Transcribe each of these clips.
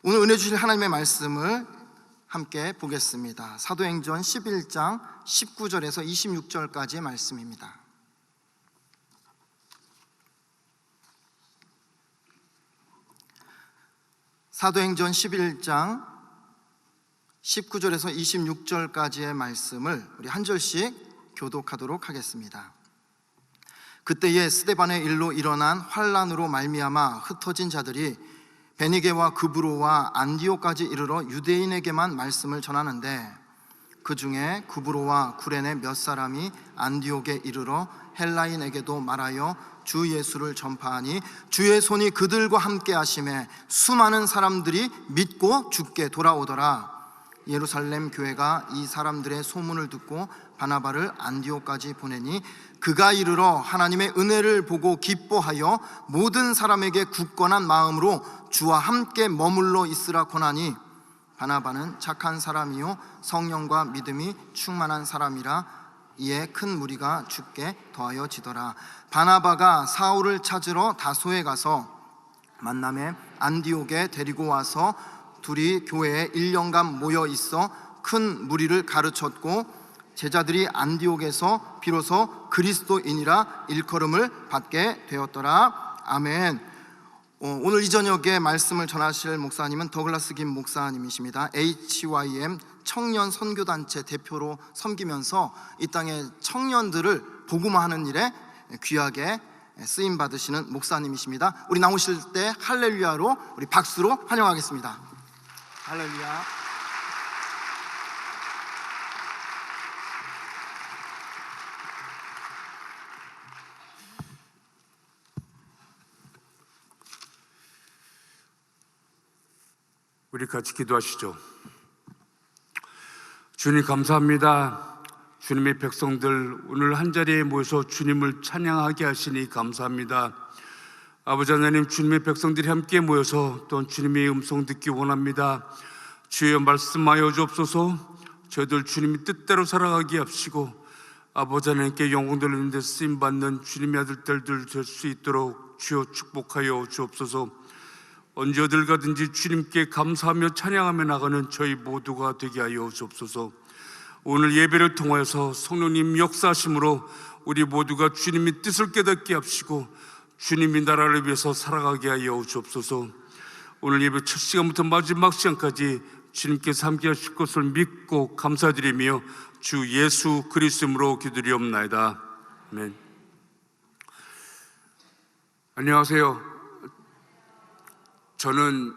오늘 은혜 주실 하나님의 말씀을 함께 보겠습니다. 사도행전 11장 19절에서 26절까지의 말씀입니다. 사도행전 11장 19절에서 26절까지의 말씀을 우리 한 절씩 교독하도록 하겠습니다. 그때에 스데반의 일로 일어난 환란으로 말미암아 흩어진 자들이 베니게와 구브로와 안디오까지 이르러 유대인에게만 말씀을 전하는데, 그 중에 구브로와 구레네 몇 사람이 안디옥에 이르러 헬라인에게도 말하여 주 예수를 전파하니 주의 손이 그들과 함께 하심에 수많은 사람들이 믿고 주께 돌아오더라. 예루살렘 교회가 이 사람들의 소문을 듣고 바나바를 안디옥까지 보내니 그가 이르러 하나님의 은혜를 보고 기뻐하여 모든 사람에게 굳건한 마음으로 주와 함께 머물러 있으라 권하니, 바나바는 착한 사람이요 성령과 믿음이 충만한 사람이라 이에 큰 무리가 주께 더하여 지더라. 바나바가 사울을 찾으러 다소에 가서 만남에 안디옥에 데리고 와서 둘이 교회에 1년간 모여 있어 큰 무리를 가르쳤고, 제자들이 안디옥에서 비로소 그리스도인이라 일컬음을 받게 되었더라. 아멘. 오늘 이 저녁에 말씀을 전하실 목사님은 더글라스 김 목사님이십니다. HYM 청년 선교단체 대표로 섬기면서 이 땅의 청년들을 복음화하는 일에 귀하게 쓰임 받으시는 목사님이십니다. 우리 나오실 때 할렐루야로, 우리 박수로 환영하겠습니다. 할렐루야. 우리 같이 기도하시죠. 주님 감사합니다. 주님의 백성들 오늘 한자리에 모여서 주님을 찬양하게 하시니 감사합니다. 아버지 하나님, 주님의 백성들이 함께 모여서 또 주님의 음성 듣기 원합니다. 주여 말씀하여 주옵소서. 저희들 주님이 뜻대로 살아가게 하시고 아버지 하나님께 영광 돌리는 데 쓰임받는 주님의 아들들들 될 수 있도록 주여 축복하여 주옵소서. 언제 어딜 가든지 주님께 감사하며 찬양하며 나가는 저희 모두가 되게 하여 주옵소서. 오늘 예배를 통하여서 성령님 역사하심으로 우리 모두가 주님의 뜻을 깨닫게 하시고 주님의 나라를 위해서 살아가게 하여 주옵소서. 오늘 예배 첫 시간부터 마지막 시간까지 주님께서 함께 하실 것을 믿고 감사드리며 주 예수 그리스도로 기도드리옵나이다. 아멘. 안녕하세요. 저는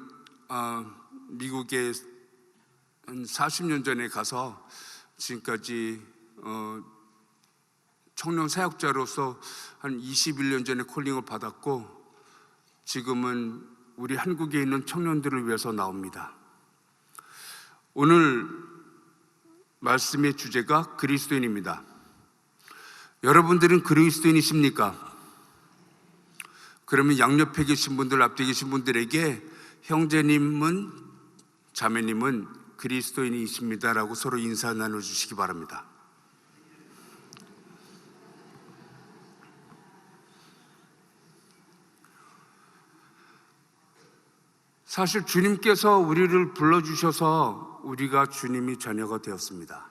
미국에 한 40년 전에 가서 지금까지 청년 사역자로서 한 21년 전에 콜링을 받았고, 지금은 우리 한국에 있는 청년들을 위해서 나옵니다. 오늘 말씀의 주제가 그리스도인입니다. 여러분들은 그리스도인이십니까? 그러면 양옆에 계신 분들, 앞에 계신 분들에게 형제님은, 자매님은 그리스도인이십니다라고 서로 인사 나눠주시기 바랍니다. 사실 주님께서 우리를 불러주셔서 우리가 주님의 자녀가 되었습니다.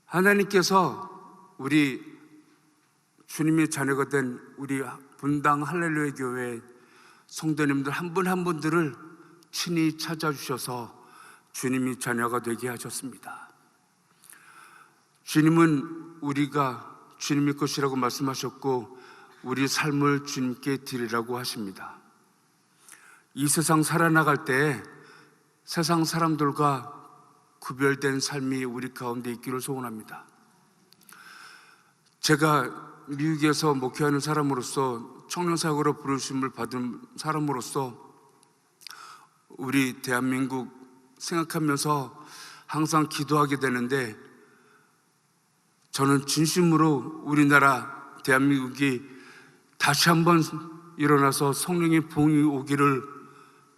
하나님께서 우리 주님의 자녀가 된 우리 분당 할렐루야 교회 성도님들 한 분 한 분들을 친히 찾아주셔서 주님이 자녀가 되게 하셨습니다. 주님은 우리가 주님의 것이라고 말씀하셨고 우리 삶을 주님께 드리라고 하십니다. 이 세상 살아나갈 때 세상 사람들과 구별된 삶이 우리 가운데 있기를 소원합니다. 제가 미국에서 목회하는 사람으로서, 청년사역으로 부르심을 받은 사람으로서 우리 대한민국 생각하면서 항상 기도하게 되는데, 저는 진심으로 우리나라 대한민국이 다시 한번 일어나서 성령의 부흥이 오기를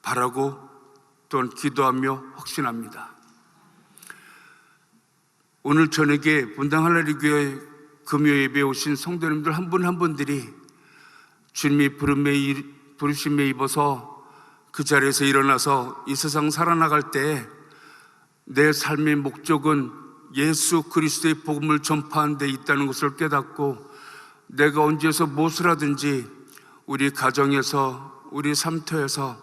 바라고 또한 기도하며 확신합니다. 오늘 저녁에 분당 할렐루야 교회 금요 예배에 오신 성도님들 한 분 한 분들이 주님의 부르심에 입어서 그 자리에서 일어나서 이 세상 살아나갈 때 내 삶의 목적은 예수 그리스도의 복음을 전파하는 데 있다는 것을 깨닫고 내가 언제서 무엇을 하든지 우리 가정에서, 우리 삶터에서,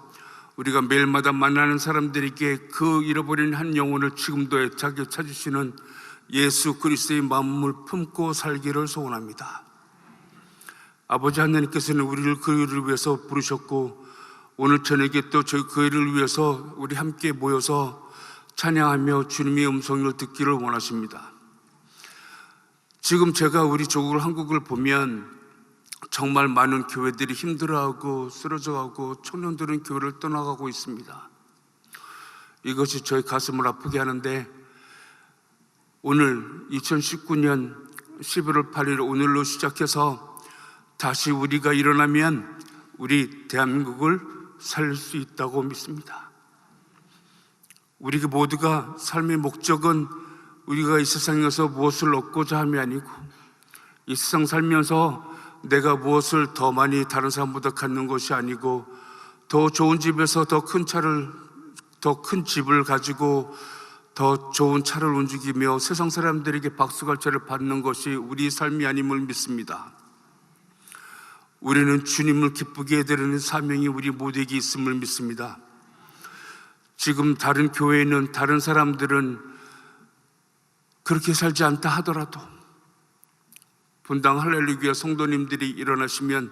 우리가 매일마다 만나는 사람들에게 그 잃어버린 한 영혼을 지금도 애타게 찾으시는 예수 그리스도의 마음을 품고 살기를 소원합니다. 아버지 하나님께서는 우리를 그 일을 위해서 부르셨고 오늘 저녁에 또 저희 그 일을 위해서 우리 함께 모여서 찬양하며 주님의 음성을 듣기를 원하십니다. 지금 제가 우리 조국 한국을 보면 정말 많은 교회들이 힘들어하고 쓰러져가고 청년들은 교회를 떠나가고 있습니다. 이것이 저희 가슴을 아프게 하는데 오늘 2019년 11월 8일 오늘로 시작해서 다시 우리가 일어나면 우리 대한민국을 살릴 수 있다고 믿습니다. 우리 모두가 삶의 목적은 우리가 이 세상에서 무엇을 얻고자 함이 아니고 이 세상 살면서 내가 무엇을 더 많이 다른 사람보다 갖는 것이 아니고 더 좋은 집에서 더 큰 집을 가지고 더 좋은 차를 움직이며 세상 사람들에게 박수갈채를 받는 것이 우리 삶이 아님을 믿습니다. 우리는 주님을 기쁘게 해드리는 사명이 우리 모두에게 있음을 믿습니다. 지금 다른 교회에는 다른 사람들은 그렇게 살지 않다 하더라도 분당 할렐루야 성도님들이 일어나시면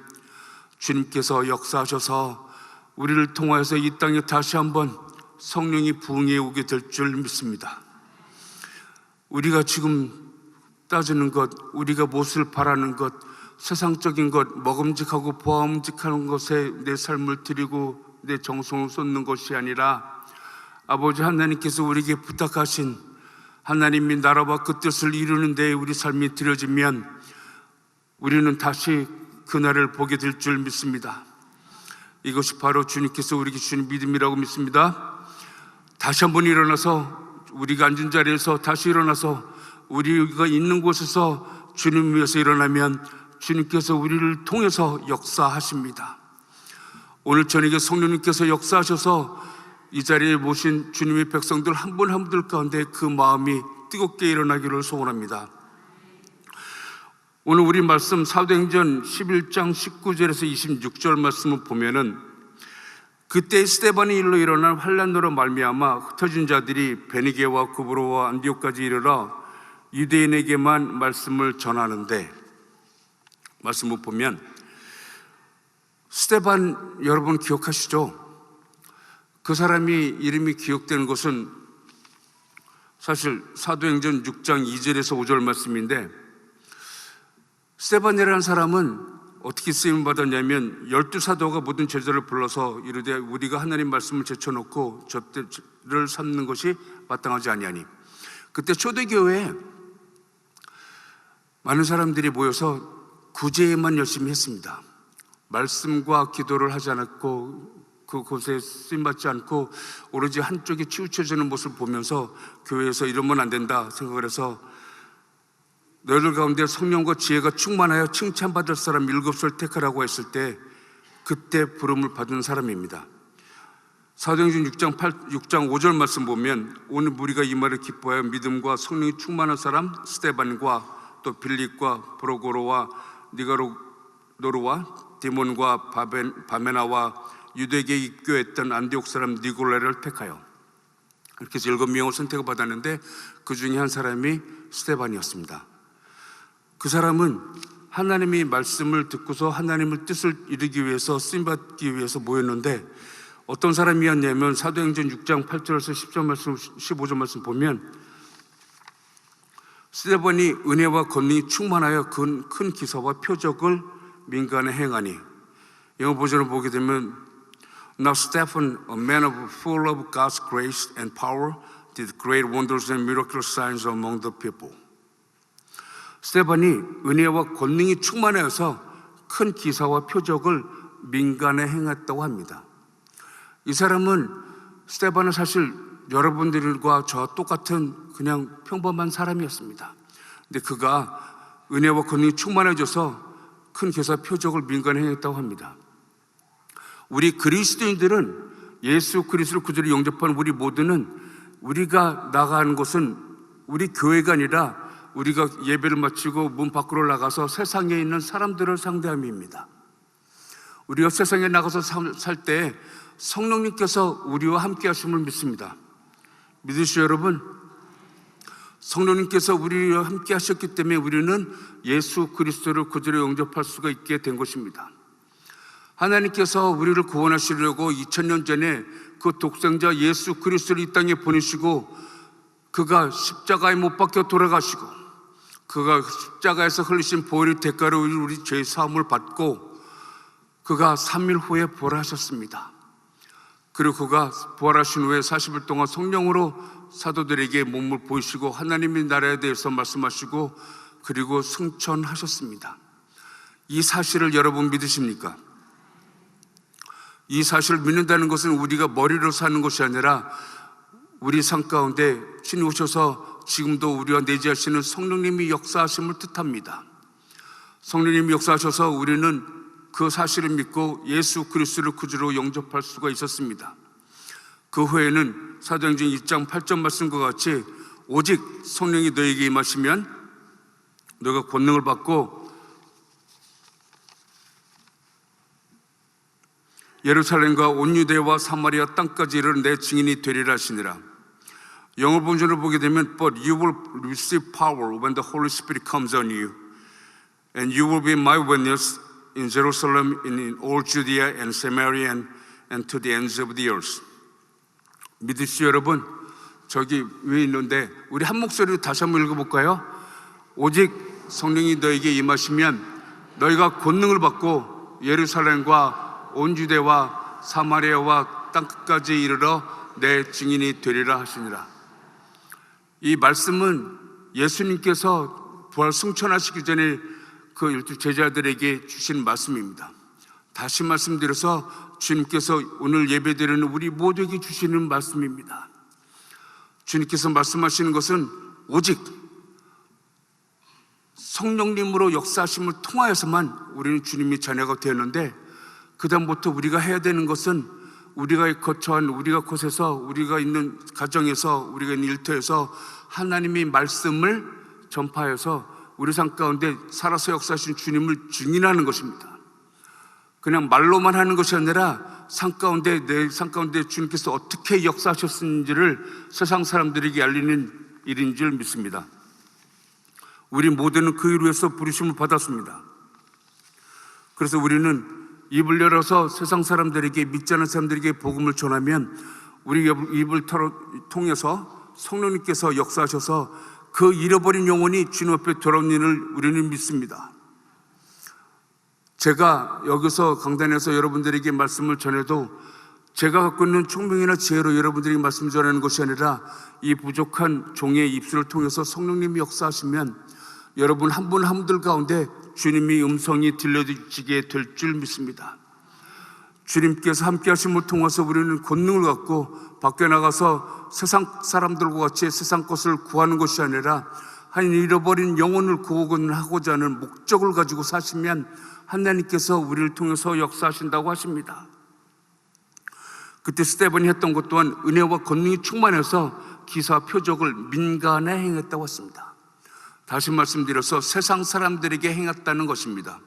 주님께서 역사하셔서 우리를 통하여서 이 땅에 다시 한번 성령이 부흥해 오게 될 줄 믿습니다. 우리가 지금 따지는 것, 우리가 무엇을 바라는 것, 세상적인 것, 먹음직하고 보암직한 것에 내 삶을 드리고 내 정성을 쏟는 것이 아니라 아버지 하나님께서 우리에게 부탁하신 하나님의 나라와 그 뜻을 이루는 데에 우리 삶이 드려지면 우리는 다시 그날을 보게 될 줄 믿습니다. 이것이 바로 주님께서 우리에게 주신 믿음이라고 믿습니다. 다시 한번 일어나서 우리가 앉은 자리에서 다시 일어나서 우리가 있는 곳에서 주님 위해서 일어나면 주님께서 우리를 통해서 역사하십니다. 오늘 저녁에 성령님께서 역사하셔서 이 자리에 모신 주님의 백성들 한 분 한 분들 가운데 그 마음이 뜨겁게 일어나기를 소원합니다. 오늘 우리 말씀 사도행전 11장 19절에서 26절 말씀을 보면은 그때 스데반의 일로 일어난 환난으로 말미암아 흩어진 자들이 베니게와 구브로와 안디옥까지 이르러 유대인에게만 말씀을 전하는데 말씀을 보면 스데반 여러분 기억하시죠? 그 사람이 이름이 기억되는 것은 사실 사도행전 6장 2절에서 5절 말씀인데 스데반이라는 사람은 어떻게 쓰임을 받았냐면 12사도가 모든 제자를 불러서 이르되 우리가 하나님 말씀을 제쳐놓고 접대를 삼는 것이 마땅하지 아니하니 그때 초대교회에 많은 사람들이 모여서 구제만 열심히 했습니다. 말씀과 기도를 하지 않았고 그곳에 쓰임받지 않고 오로지 한쪽에 치우쳐지는 모습을 보면서 교회에서 이러면 안 된다 생각을 해서 너희들 가운데 성령과 지혜가 충만하여 칭찬받을 사람 7을 택하라고 했을 때 그때 부름을 받은 사람입니다. 사도행전 6장 5절 말씀 보면 오늘 우리가 이 말을 기뻐하여 믿음과 성령이 충만한 사람 스데반과 또 빌립과 프로고로와 니가노르와 디몬과 바메나와 유대계에 입교했던 안디옥 사람 니골라를 택하여 이렇게 해서 7명을 선택을 받았는데 그 중에 한 사람이 스데반이었습니다. 그 사람은 하나님의 말씀을 듣고서 하나님의 뜻을 이루기 위해서 쓰임받기 위해서 모였는데 어떤 사람이었냐면 사도행전 6장 8절에서 10절 말씀 15절 말씀 보면 스데반이 은혜와 권능이 충만하여 큰 기사와 표적을 민간에 행하니 영어 버전을 보게 되면 Now Stephen, a man full of God's grace and power, did great wonders and miraculous signs among the people. 스데반이 은혜와 권능이 충만해서 큰 기사와 표적을 민간에 행했다고 합니다. 이 사람은 스데반은 사실 여러분들과 저와 똑같은 그냥 평범한 사람이었습니다. 근데 그가 은혜와 권능이 충만해져서 큰 기사 표적을 민간에 행했다고 합니다. 우리 그리스도인들은 예수 그리스도를 구주로 영접한 우리 모두는 우리가 나가는 곳은 우리 교회가 아니라 우리가 예배를 마치고 문 밖으로 나가서 세상에 있는 사람들을 상대함입니다. 우리가 세상에 나가서 살 때 성령님께서 우리와 함께 하심을 믿습니다. 믿으시죠 여러분? 성령님께서 우리와 함께 하셨기 때문에 우리는 예수 그리스도를 구주로 영접할 수가 있게 된 것입니다. 하나님께서 우리를 구원하시려고 2000년 전에 그 독생자 예수 그리스도를 이 땅에 보내시고 그가 십자가에 못 박혀 돌아가시고 그가 십자가에서 흘리신 보혈의 대가로 우리 죄의 사함을 받고 그가 3일 후에 부활하셨습니다. 그리고 그가 부활하신 후에 40일 동안 성령으로 사도들에게 몸을 보이시고 하나님의 나라에 대해서 말씀하시고 그리고 승천하셨습니다. 이 사실을 여러분 믿으십니까? 이 사실을 믿는다는 것은 우리가 머리로 사는 것이 아니라 우리 삶 가운데 주님 오셔서 지금도 우리와 내재하시는 성령님이 역사하심을 뜻합니다. 성령님이 역사하셔서 우리는 그 사실을 믿고 예수 그리스도를 구주로 영접할 수가 있었습니다. 그 후에는 사도행전 2장 8절 말씀과 같이 오직 성령이 너에게 임하시면 너가 권능을 받고 예루살렘과 온 유대와 사마리아 땅까지 이르러 내 증인이 되리라 하시니라. 영어 본문을 보게 되면 But you will receive power when the Holy Spirit comes on you and you will be my witness in Jerusalem, in all Judea and Samaria and to the ends of the earth. 믿으시죠 여러분? 저기 위에 있는데 우리 한 목소리로 다시 한번 읽어볼까요? 오직 성령이 너에게 임하시면 너희가 권능을 받고 예루살렘과 온 유대와 사마리아와 땅끝까지 이르러 내 증인이 되리라 하시니라. 이 말씀은 예수님께서 부활 승천하시기 전에 그 12 제자들에게 주신 말씀입니다. 다시 말씀드려서 주님께서 오늘 예배드리는 우리 모두에게 주시는 말씀입니다. 주님께서 말씀하시는 것은 오직 성령님으로 역사하심을 통하여서만 우리는 주님의 자녀가 되었는데 그 다음부터 우리가 해야 되는 것은 우리가 거처한 우리가 곳에서 우리가 있는 가정에서 우리가 있는 일터에서 하나님의 말씀을 전파해서 우리 삶 가운데 살아서 역사하신 주님을 증인하는 것입니다. 그냥 말로만 하는 것이 아니라 삶 가운데 내 삶 가운데 주님께서 어떻게 역사하셨는지를 세상 사람들에게 알리는 일인 줄 믿습니다. 우리 모두는 그 일을 위해서 부르심을 받았습니다. 그래서 우리는 입을 열어서 세상 사람들에게 믿지 않는 사람들에게 복음을 전하면 우리 입을 통해서 성령님께서 역사하셔서 그 잃어버린 영혼이 주님 앞에 돌아온 일을 우리는 믿습니다. 제가 여기서 강단에서 여러분들에게 말씀을 전해도 제가 갖고 있는 총명이나 지혜로 여러분들에게 말씀을 전하는 것이 아니라 이 부족한 종의 입술을 통해서 성령님이 역사하시면 여러분 한 분 한 분들 가운데 주님의 음성이 들려지게 될 줄 믿습니다. 주님께서 함께 하심을 통해서 우리는 권능을 갖고 밖에 나가서 세상 사람들과 같이 세상 것을 구하는 것이 아니라 한 잃어버린 영혼을 구원하고자 하는 목적을 가지고 사시면 하나님께서 우리를 통해서 역사하신다고 하십니다. 그때 스데반이 했던 것 또한 은혜와 권능이 충만해서 기사 표적을 민간에 행했다고 했습니다. 다시 말씀드려서 세상 사람들에게 행했다는 것입니다.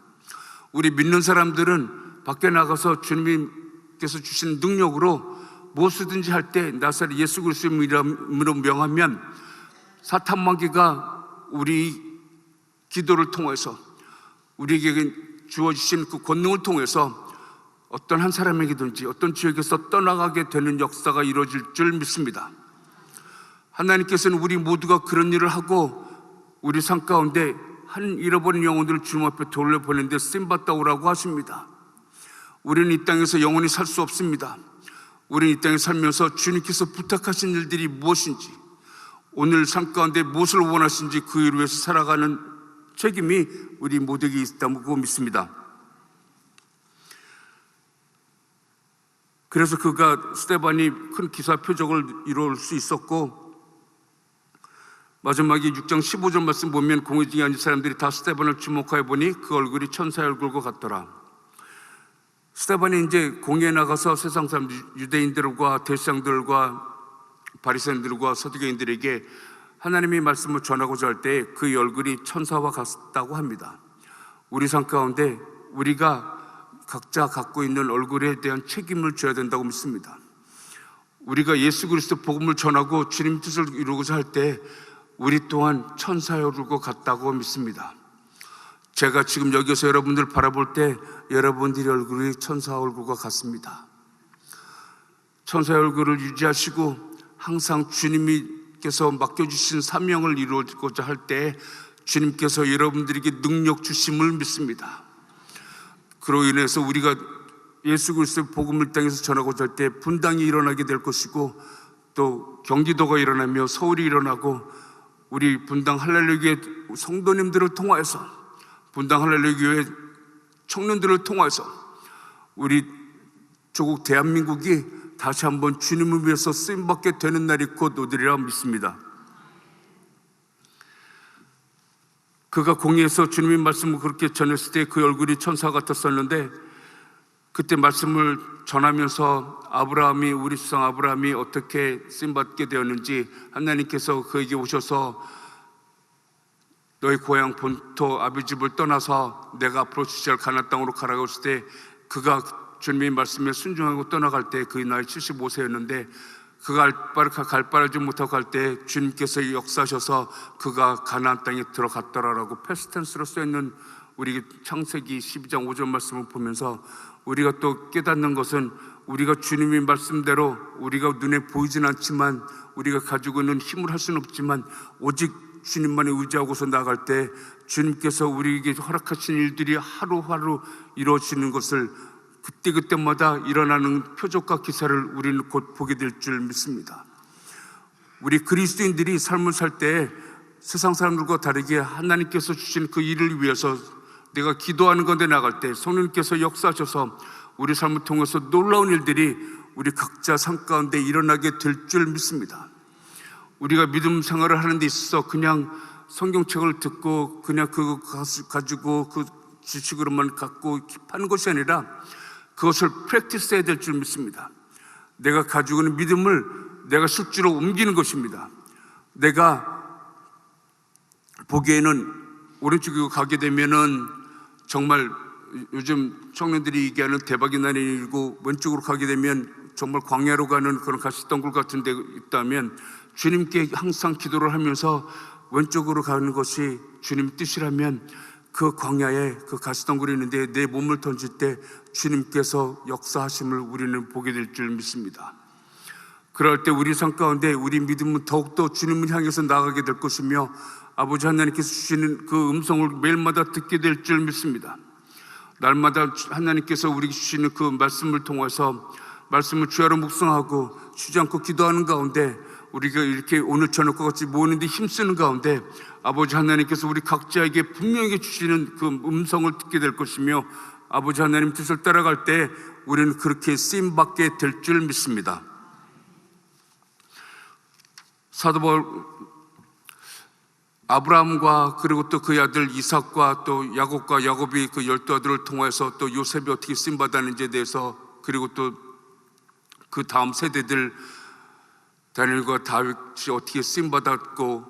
우리 믿는 사람들은 밖에 나가서 주님께서 주신 능력으로 무엇이든지 할 때 나사렛 예수 그리스도의 이름으로 명하면 사탄 마귀가 우리 기도를 통해서 우리에게 주어주신 그 권능을 통해서 어떤 한 사람에게든지 어떤 지역에서 떠나가게 되는 역사가 이루어질 줄 믿습니다. 하나님께서는 우리 모두가 그런 일을 하고 우리 삶 가운데 한 잃어버린 영혼들을 주님 앞에 돌려보내는데 쓰임받다 오라고 하십니다. 우리는 이 땅에서 영원히 살 수 없습니다. 우리는 이 땅에 살면서 주님께서 부탁하신 일들이 무엇인지, 오늘 삶 가운데 무엇을 원하시는지 그 일을 위해서 살아가는 책임이 우리 모두에게 있다고 믿습니다. 그래서 그가 스데반이 큰 기사 표적을 이룰 수 있었고, 마지막에 6장 15절 말씀 보면 공회 중에 앉은 사람들이 다 스데반을 주목하여 보니 그 얼굴이 천사의 얼굴과 같더라. 스데반이 이제 공회에 나가서 세상 사람 유대인들과 대제사장들과 바리새인들과 서두개인들에게 하나님의 말씀을 전하고자 할 때 그 얼굴이 천사와 같다고 합니다. 우리 삶 가운데 우리가 각자 갖고 있는 얼굴에 대한 책임을 져야 된다고 믿습니다. 우리가 예수 그리스도 복음을 전하고 주님 뜻을 이루고자 할 때 우리 또한 천사의 얼굴과 같다고 믿습니다. 제가 지금 여기서 여러분들 바라볼 때 여러분들의 얼굴이 천사 얼굴과 같습니다. 천사의 얼굴을 유지하시고 항상 주님께서 맡겨주신 사명을 이루고자 할 때 주님께서 여러분들에게 능력 주심을 믿습니다. 그로 인해서 우리가 예수 그리스도의 복음을 땅에서 전하고자 할 때 분당이 일어나게 될 것이고, 또 경기도가 일어나며 서울이 일어나고, 우리 분당 할렐루야 성도님들을 통하여서, 분당 할렐루야 교회 청년들을 통하여서 우리 조국 대한민국이 다시 한번 주님을 위해서 쓰임받게 되는 날이 곧 오리라 믿습니다. 그가 공의에서 주님의 말씀을 그렇게 전했을 때 그 얼굴이 천사 같았었는데, 그때 말씀을 전하면서 아브라함이, 우리 조상 아브라함이 어떻게 쓰임받게 되었는지 하나님께서 그에게 오셔서 너희 고향 본토 아비집을 떠나서 내가 앞으로 지시할 가나안 땅으로 가라고 했을 때, 그가 주님의 말씀에 순종하고 떠나갈 때 그 나이 75세였는데 그가 갈 바를 좀 못하고 갈 때 주님께서 역사하셔서 그가 가나안 땅에 들어갔더라라고 패스텐스로 써있는 우리 창세기 12장 5절 말씀을 보면서 우리가 또 깨닫는 것은, 우리가 주님의 말씀대로 우리가 눈에 보이진 않지만 우리가 가지고 있는 힘을 할 수는 없지만 오직 주님만에 의지하고서 나아갈 때 주님께서 우리에게 허락하신 일들이 하루하루 이루어지는 것을 그때그때마다 일어나는 표적과 기사를 우리는 곧 보게 될 줄 믿습니다. 우리 그리스도인들이 삶을 살 때 세상 사람들과 다르게 하나님께서 주신 그 일을 위해서 내가 기도하는 건데 나갈 때 성령님께서 역사하셔서 우리 삶을 통해서 놀라운 일들이 우리 각자 삶 가운데 일어나게 될 줄 믿습니다. 우리가 믿음 생활을 하는 데 있어서 그냥 성경책을 듣고 그냥 그거 가지고 그 지식으로만 갖고 하는 것이 아니라 그것을 프랙티스 해야 될 줄 믿습니다. 내가 가지고 있는 믿음을 내가 실제로 옮기는 것입니다. 내가 보기에는 오른쪽으로 가게 되면은 정말 요즘 청년들이 얘기하는 대박이 나는 일이고, 왼쪽으로 가게 되면 정말 광야로 가는 그런 가시덩굴 같은 데 있다면 주님께 항상 기도를 하면서 왼쪽으로 가는 것이 주님 뜻이라면 그 광야에 그 가시덩굴이 있는데 내 몸을 던질 때 주님께서 역사하심을 우리는 보게 될 줄 믿습니다. 그럴 때 우리 삶 가운데 우리 믿음은 더욱더 주님을 향해서 나아가게 될 것이며 아버지 하나님께서 주시는 그 음성을 매일마다 듣게 될 줄 믿습니다. 날마다 하나님께서 우리에게 주시는 그 말씀을 통해서 말씀을 주야로 묵상하고 쉬지 않고 기도하는 가운데 우리가 이렇게 오늘 저녁과 같이 모이는데 힘쓰는 가운데 아버지 하나님께서 우리 각자에게 분명히 주시는 그 음성을 듣게 될 것이며 아버지 하나님 뜻을 따라갈 때 우리는 그렇게 쓰임받게 될 줄 믿습니다. 사도 바울 아브라함과 그리고 또 그의 아들 이삭과 또 야곱과 야곱이 그 12아들을 통해서 또 요셉이 어떻게 쓰임받았는지에 대해서, 그리고 또 그 다음 세대들 다니엘과 다윗이 어떻게 쓰임받았고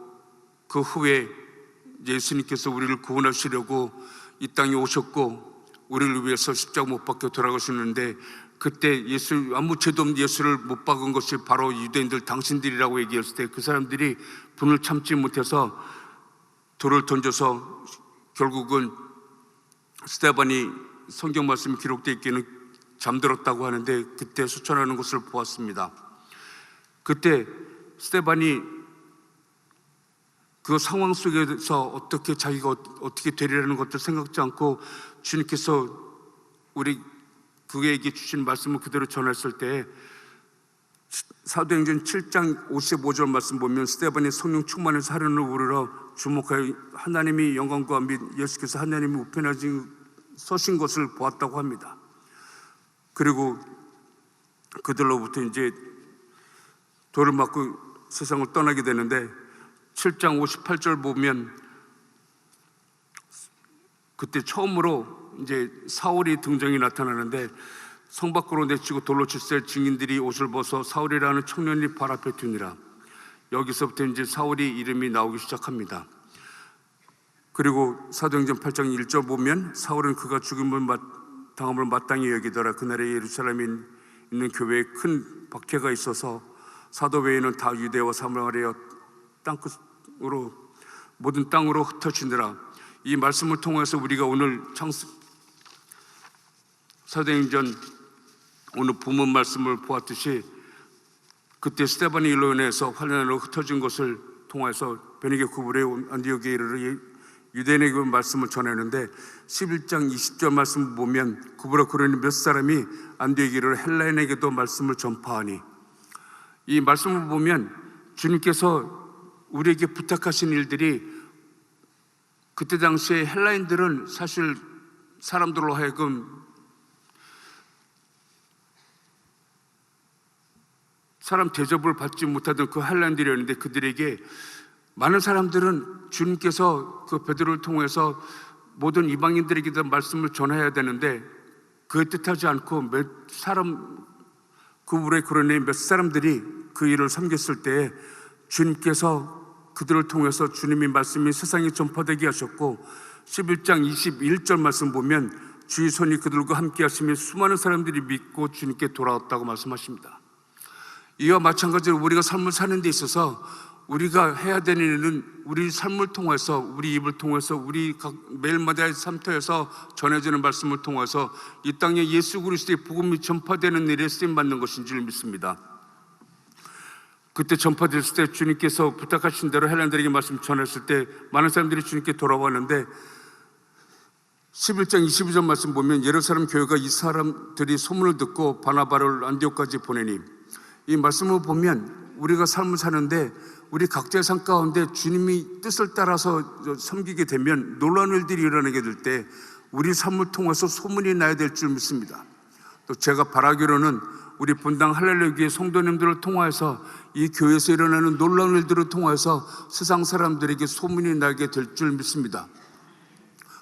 그 후에 예수님께서 우리를 구원하시려고 이 땅에 오셨고 우리를 위해서 십자가 못 박혀 돌아가셨는데, 그때 예수 아무 죄도 없는 예수를 못 박은 것이 바로 유대인들 당신들이라고 얘기했을 때 그 사람들이 분을 참지 못해서 돌을 던져서 결국은 스데반이 성경 말씀이 기록되어 있기는 잠들었다고 하는데, 그때 수천하는 것을 보았습니다. 그때 스데반이 그 상황 속에서 어떻게 자기가 어떻게 되리라는 것들 생각지 않고 주님께서 우리 그에게 주신 말씀을 그대로 전했을 때 사도행전 7장 55절 말씀 보면 스데반이 성령 충만해서 하늘을 우러러 주목하여 하나님이 영광과 및 예수께서 하나님의 우편에 서신 것을 보았다고 합니다. 그리고 그들로부터 이제 돌을 맞고 세상을 떠나게 되는데 7장 58절 보면 그때 처음으로 이제 사울이 등장이 나타나는데 성 밖으로 내치고 돌로 칠세 증인들이 옷을 벗어 사울이라는 청년이 발 앞에 두니라. 여기서부터 이제 사울이 이름이 나오기 시작합니다. 그리고 사도행전 8장 1절 보면 사울은 그가 당함을 마땅히 여기더라. 그날에 예루살렘에 있는 교회에 큰 박해가 있어서 사도 외에는 다 유대와 사마리아 땅끝으로 모든 땅으로 흩어지느라. 이 말씀을 통해서 우리가 오늘 사도행전 오늘 본문 말씀을 보았듯이 그때 스데반의 일로 인해서 환란으로 흩어진 것을 통해서 베니게 구불의 안디옥에 이르러 유대인에게 말씀을 전하는데 11장 20절 말씀을 보면 구불의 그러니 몇 사람이 안디옥에 이르러 헬라인에게도 말씀을 전파하니, 이 말씀을 보면 주님께서 우리에게 부탁하신 일들이 그때 당시에 헬라인들은 사실 사람들로 하여금 사람 대접을 받지 못하던 그 헬라인들이었는데, 그들에게 많은 사람들은 주님께서 그 베드로를 통해서 모든 이방인들에게도 말씀을 전해야 되는데 그에 뜻하지 않고 몇 사람 구불의 그러니 몇 사람들이 그 일을 섬겼을 때 주님께서 그들을 통해서 주님의 말씀이 세상에 전파되게 하셨고, 11장 21절 말씀 보면 주의 손이 그들과 함께 하시며 수많은 사람들이 믿고 주님께 돌아왔다고 말씀하십니다. 이와 마찬가지로 우리가 삶을 사는 데 있어서 우리가 해야 되는 일은 우리 삶을 통해서, 우리 입을 통해서, 우리 매일마다의 삶터에서 전해지는 말씀을 통해서 이 땅에 예수 그리스도의 복음이 전파되는 일에 쓰임받는 것인 줄 믿습니다. 그때 전파됐을 때 주님께서 부탁하신 대로 헬라인들에게 말씀 전했을 때 많은 사람들이 주님께 돌아왔는데, 11장 22절 말씀 보면 예루살렘 교회가 이 사람들이 소문을 듣고 바나바를 안디옥까지 보내니, 이 말씀을 보면 우리가 삶을 사는데 우리 각자의 삶 가운데 주님이 뜻을 따라서 섬기게 되면 놀라운 일들이 일어나게 될 때 우리 삶을 통해서 소문이 나야 될 줄 믿습니다. 또 제가 바라기로는 우리 분당 할렐루야 교회 성도님들을 통해서 이 교회에서 일어나는 놀라운 일들을 통해서 세상 사람들에게 소문이 나게 될 줄 믿습니다.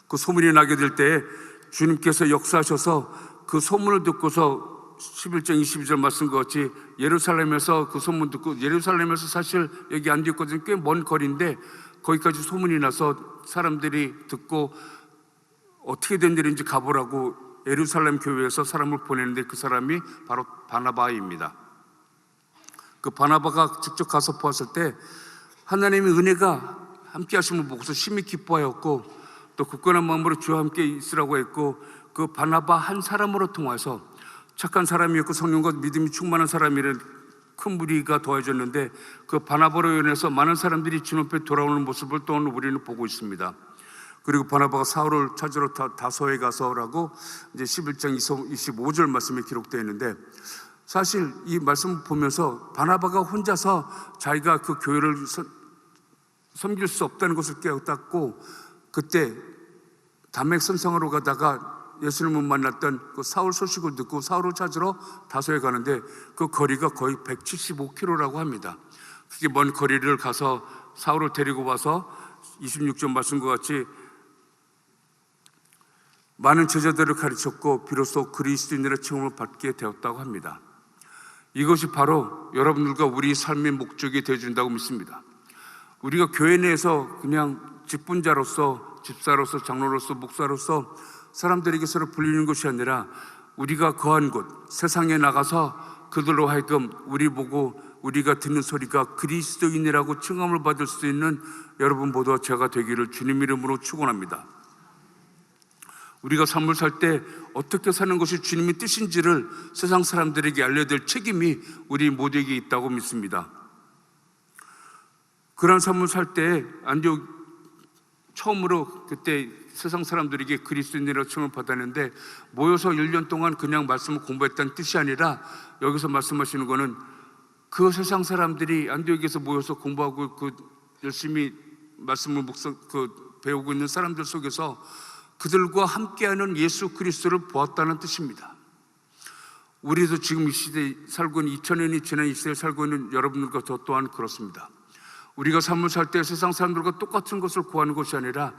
그 소문이 나게 될 때 주님께서 역사하셔서 그 소문을 듣고서 11장 22절 말씀과 같이 예루살렘에서 그 소문 듣고, 예루살렘에서 사실 여기 안디옥까지는 꽤 먼 거리인데 거기까지 소문이 나서 사람들이 듣고 어떻게 된 일인지 가보라고 예루살렘 교회에서 사람을 보내는데 그 사람이 바로 바나바입니다. 그 바나바가 직접 가서 보았을 때 하나님의 은혜가 함께 하심을 보고서 심히 기뻐하였고, 또 굳건한 마음으로 주와 함께 있으라고 했고, 그 바나바 한 사람으로 통해서 착한 사람이었고 성령과 믿음이 충만한 사람이란 큰 무리가 더해졌는데, 그 바나바로 인해서 많은 사람들이 주님 앞에 돌아오는 모습을 또 오늘 우리는 보고 있습니다. 그리고 바나바가 사울을 찾으러 다소에 가서라고 이제 11장 25절 말씀에 기록되어 있는데, 사실 이 말씀을 보면서 바나바가 혼자서 자기가 그 교회를 섬길 수 없다는 것을 깨닫고, 그때 담액 선성으로 가다가 예수님을 만났던 그 사울 소식을 듣고 사울을 찾으러 다소에 가는데 그 거리가 거의 175km라고 합니다. 그게 먼 거리를 가서 사울을 데리고 와서 26절 말씀과 같이 많은 제자들을 가르쳤고 비로소 그리스도인이라 칭함을 받게 되었다고 합니다. 이것이 바로 여러분들과 우리 삶의 목적이 되어준다고 믿습니다. 우리가 교회 내에서 그냥 직분자로서, 집사로서, 장로로서, 목사로서 사람들에게 서로 불리는 것이 아니라 우리가 거한 곳, 세상에 나가서 그들로 하여금 우리 보고 우리가 듣는 소리가 그리스도인이라고 칭함을 받을 수 있는 여러분 모두와 제가 되기를 주님 이름으로 축원합니다. 우리가 삶을 살 때 어떻게 사는 것이 주님의 뜻인지를 세상 사람들에게 알려야 될 책임이 우리 모두에게 있다고 믿습니다. 그런 삶을 살 때 안디옥 처음으로 그때 세상 사람들에게 그리스도인이라고 칭을 받았는데, 모여서 1년 동안 그냥 말씀을 공부했다는 뜻이 아니라 여기서 말씀하시는 거는 그 세상 사람들이 안디옥에서 모여서 공부하고 그 열심히 말씀을 배우고 있는 사람들 속에서 그들과 함께하는 예수 그리스도를 보았다는 뜻입니다. 우리도 지금 이 시대에 살고 있는 2000년이 지난 이 시대에 살고 있는 여러분들과 저 또한 그렇습니다. 우리가 삶을 살 때 세상 사람들과 똑같은 것을 구하는 것이 아니라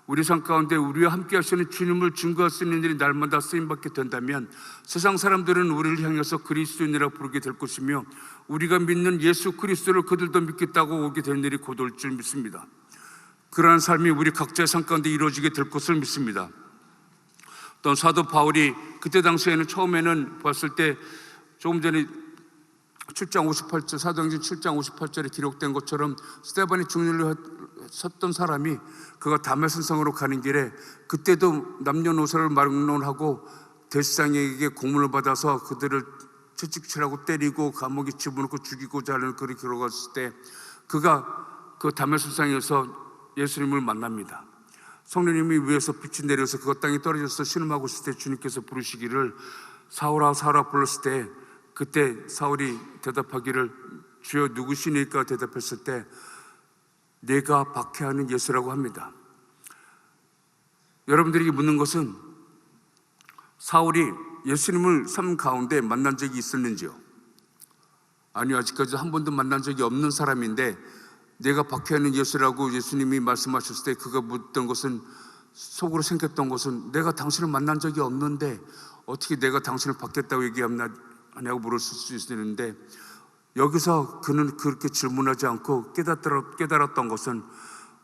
우리 삶 가운데 우리와 함께 하시는 주님을 증거할 수 있는 일이 날마다 쓰임받게 된다면 세상 사람들은 우리를 향해서 그리스도인이라고 부르게 될 것이며 우리가 믿는 예수 그리스도를 그들도 믿겠다고 오게 될 일이 곧 올 줄 믿습니다. 그러한 삶이 우리 각자의 삶 가운데 이루어지게 될 것을 믿습니다. 또 사도 바울이 그때 당시에는 처음에는 봤을 때 조금 전에 7장 58절 사도행전 7장 58절에 기록된 것처럼 스데반이 중년을 섰던 사람이 그가 다메섹성으로 가는 길에 그때도 남녀노소를 막론하고 대제사장에게 공문을 받아서 그들을 채찍질하고 때리고 감옥에 집어넣고 죽이고자 하는 글이 들어갔을 때 그가 그 다메섹성에서 예수님을 만납니다. 성령님이 위에서 빛이 내려서 그 땅에 떨어져서 신음하고 있을 때 주님께서 부르시기를 사울아 사울아 불렀을 때 그때 사울이 대답하기를 주여 누구시니까 대답했을 때 내가 박해하는 예수라고 합니다. 여러분들에게 묻는 것은 사울이 예수님을 삶 가운데 만난 적이 있었는지요? 아니요, 아직까지 한 번도 만난 적이 없는 사람인데 내가 박해하는 예수라고 예수님이 말씀하셨을 때 그가 묻던 것은 속으로 생겼던 것은 내가 당신을 만난 적이 없는데 어떻게 내가 당신을 받겠다고 얘기하냐고 물었을 수 있는데 여기서 그는 그렇게 질문하지 않고 깨달았던 것은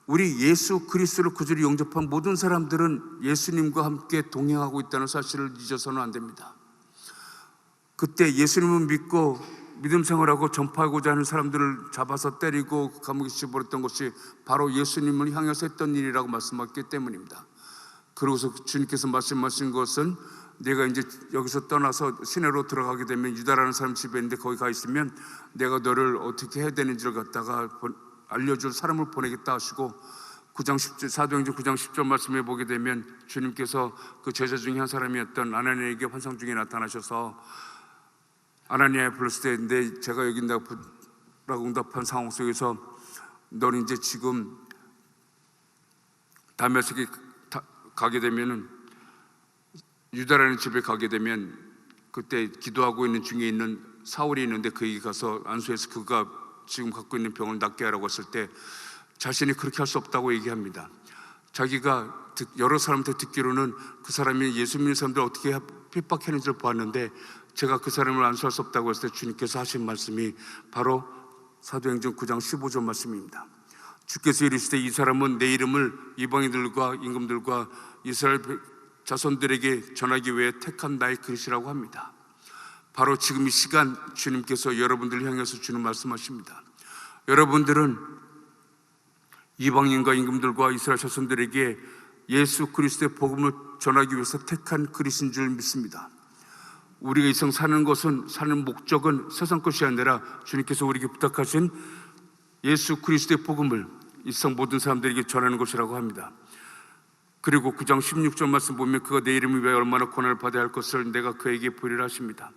우리 예수 그리스도를 구주로 영접한 모든 사람들은 예수님과 함께 동행하고 있다는 사실을 잊어서는 안 됩니다. 그때 예수님을 믿고 믿음 생활하고 전파하고자 하는 사람들을 잡아서 때리고 감옥에 집어넣었던 것이 바로 예수님을 향해서 했던 일이라고 말씀하셨기 때문입니다. 그러고서 주님께서 말씀하신 것은 내가 이제 여기서 떠나서 시내로 들어가게 되면 유다라는 사람 집에 있는데 거기 가 있으면 내가 너를 어떻게 해야 되는지를 갖다가 알려줄 사람을 보내겠다 하시고 9장 10절 사도행전 9장 10절 말씀해 보게 되면 주님께서 그 제자 중에 한 사람이었던 아나니아에게 환상 중에 나타나셔서 아나니아에 불렀을 때 제가 여기 있다고 응답한 상황 속에서 너는 이제 지금 다메섹에 가게 되면은 유다라는 집에 가게 되면 그때 기도하고 있는 중에 있는 사울이 있는데 그에게 가서 안수해서 그가 지금 갖고 있는 병을 낫게 하라고 했을 때 자신이 그렇게 할 수 없다고 얘기합니다. 자기가 여러 사람한테 듣기로는 그 사람이 예수 믿는 사람들 어떻게 핍박했는지를 보았는데 제가 그 사람을 안수할 수 없다고 했을 때 주님께서 하신 말씀이 바로 사도행전 9장 15절 말씀입니다. 주께서 이르시되 이 사람은 내 이름을 이방인들과 임금들과 이스라엘 자손들에게 전하기 위해 택한 나의 그릇이라고 합니다. 바로 지금 이 시간 주님께서 여러분들을 향해서 주는 말씀하십니다. 여러분들은 이방인과 임금들과 이스라엘 자손들에게 예수 그리스도의 복음을 전하기 위해서 택한 그릇인 줄 믿습니다. 우리가 이 세상 사는 것은 사는 목적은 세상 것이 아니라 주님께서 우리에게 부탁하신 예수 그리스도의 복음을 이 세상 모든 사람들에게 전하는 것이라고 합니다. 그리고 9장 16절 말씀 보면 그가 내 이름을 위하여 얼마나 고난을 받아야 할 것을 내가 그에게 보리라 하십니다.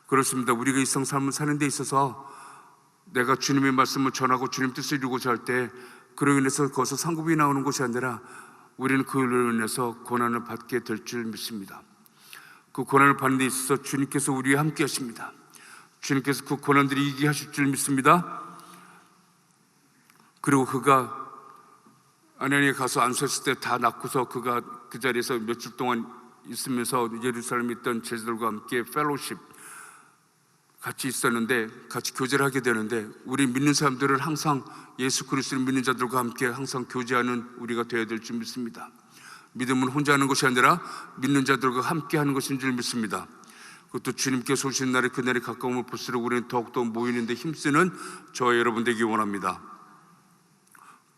그렇습니다. 우리가 이 세상 삶을 사는 데 있어서 내가 주님의 말씀을 전하고 주님 뜻을 이루고자 할 때 그로 인해서 거기서 상급이 나오는 것이 아니라 우리는 그로 인해서 고난을 받게 될 줄 믿습니다. 그 고난을 받는 데 있어서 주님께서 우리와 함께 하십니다. 주님께서 그 고난들이 이기게 하실 줄 믿습니다. 그리고 그가 아나니아에 가서 안수했을 때 다 낫고서 그가 그 자리에서 며칠 동안 있으면서 예루살렘에 있던 제자들과 함께 펠로십 같이 있었는데 같이 교제를 하게 되는데 우리 믿는 사람들은 항상 예수 그리스도를 믿는 자들과 함께 항상 교제하는 우리가 되어야 될 줄 믿습니다. 믿음은 혼자 하는 것이 아니라 믿는 자들과 함께 하는 것인 줄 믿습니다. 그것도 주님께서 오시는 날에 그날이 가까움을 볼수록 우리는 더욱더 모이는 데 힘쓰는 저와 여러분 되기 원합니다.